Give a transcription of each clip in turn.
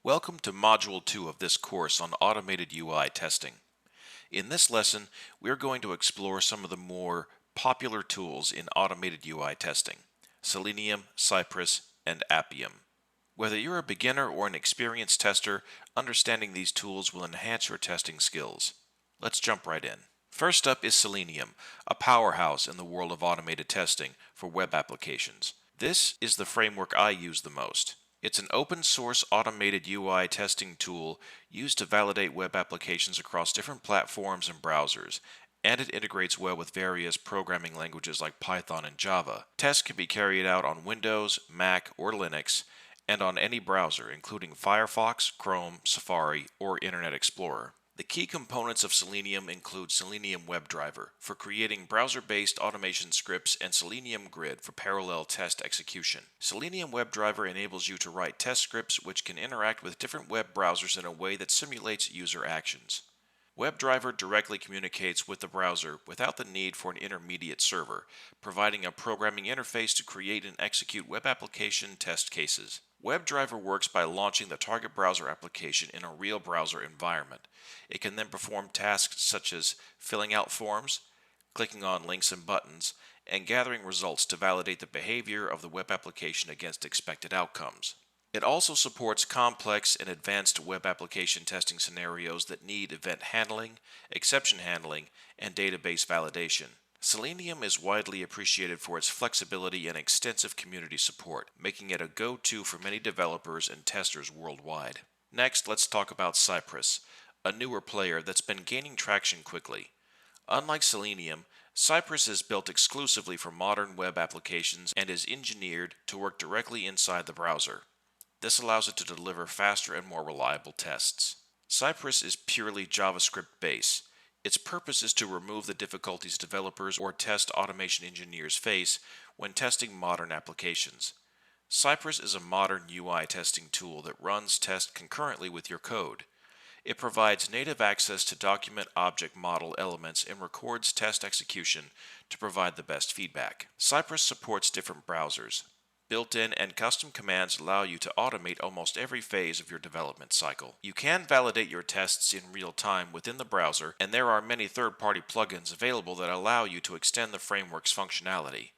Welcome to Module 2 of this course on automated UI testing. In this lesson, we're going to explore some of the more popular tools in automated UI testing: Selenium, Cypress, and Appium. Whether you're a beginner or an experienced tester, understanding these tools will enhance your testing skills. Let's jump right in. First up is Selenium, a powerhouse in the world of automated testing for web applications. This is the framework I use the most. It's an open source automated UI testing tool used to validate web applications across different platforms and browsers, and it integrates well with various programming languages like Python and Java. Tests can be carried out on Windows, Mac, or Linux, and on any browser, including Firefox, Chrome, Safari, or Internet Explorer. The key components of Selenium include Selenium WebDriver for creating browser-based automation scripts and Selenium Grid for parallel test execution. Selenium WebDriver enables you to write test scripts which can interact with different web browsers in a way that simulates user actions. WebDriver directly communicates with the browser without the need for an intermediate server, providing a programming interface to create and execute web application test cases. WebDriver works by launching the target browser application in a real browser environment. It can then perform tasks such as filling out forms, clicking on links and buttons, and gathering results to validate the behavior of the web application against expected outcomes. It also supports complex and advanced web application testing scenarios that need event handling, exception handling, and database validation. Selenium is widely appreciated for its flexibility and extensive community support, making it a go-to for many developers and testers worldwide. Next, let's talk about Cypress, a newer player that's been gaining traction quickly. Unlike Selenium, Cypress is built exclusively for modern web applications and is engineered to work directly inside the browser. This allows it to deliver faster and more reliable tests. Cypress is purely JavaScript based. Its purpose is to remove the difficulties developers or test automation engineers face when testing modern applications. Cypress is a modern UI testing tool that runs tests concurrently with your code. It provides native access to document object model elements and records test execution to provide the best feedback. Cypress supports different browsers. Built-in and custom commands allow you to automate almost every phase of your development cycle. You can validate your tests in real time within the browser, and there are many third-party plugins available that allow you to extend the framework's functionality.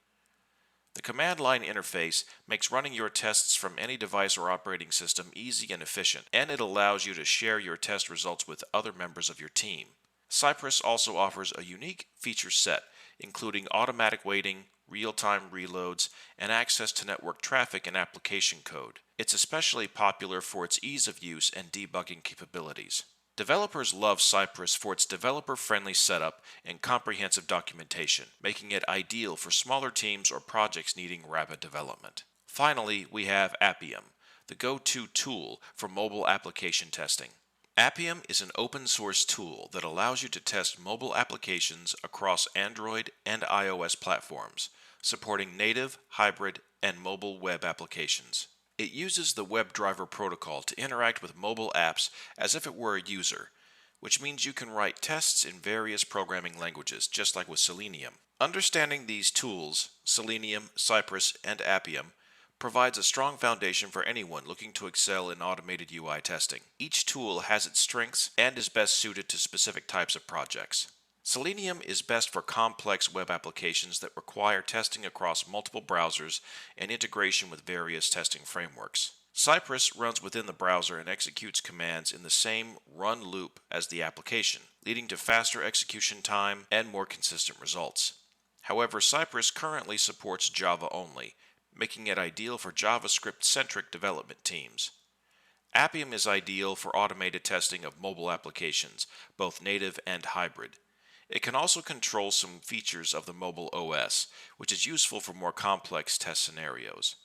The command line interface makes running your tests from any device or operating system easy and efficient, and it allows you to share your test results with other members of your team. Cypress also offers a unique feature set, including automatic waiting, real-time reloads, and access to network traffic and application code. It's especially popular for its ease of use and debugging capabilities. Developers love Cypress for its developer-friendly setup and comprehensive documentation, making it ideal for smaller teams or projects needing rapid development. Finally, we have Appium, the go-to tool for mobile application testing. Appium is an open-source tool that allows you to test mobile applications across Android and iOS platforms, supporting native, hybrid, and mobile web applications. It uses the WebDriver protocol to interact with mobile apps as if it were a user, which means you can write tests in various programming languages, just like with Selenium. Understanding these tools, Selenium, Cypress, and Appium, provides a strong foundation for anyone looking to excel in automated UI testing. Each tool has its strengths and is best suited to specific types of projects. Selenium is best for complex web applications that require testing across multiple browsers and integration with various testing frameworks. Cypress runs within the browser and executes commands in the same run loop as the application, leading to faster execution time and more consistent results. However, Cypress currently supports Java only, making it ideal for JavaScript-centric development teams. Appium is ideal for automated testing of mobile applications, both native and hybrid. It can also control some features of the mobile OS, which is useful for more complex test scenarios.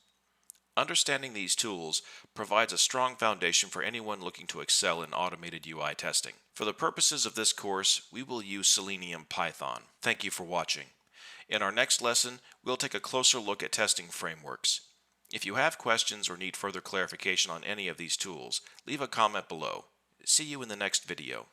Understanding these tools provides a strong foundation for anyone looking to excel in automated UI testing. For the purposes of this course, we will use Selenium Python. Thank you for watching. In our next lesson, we'll take a closer look at testing frameworks. If you have questions or need further clarification on any of these tools, leave a comment below. See you in the next video.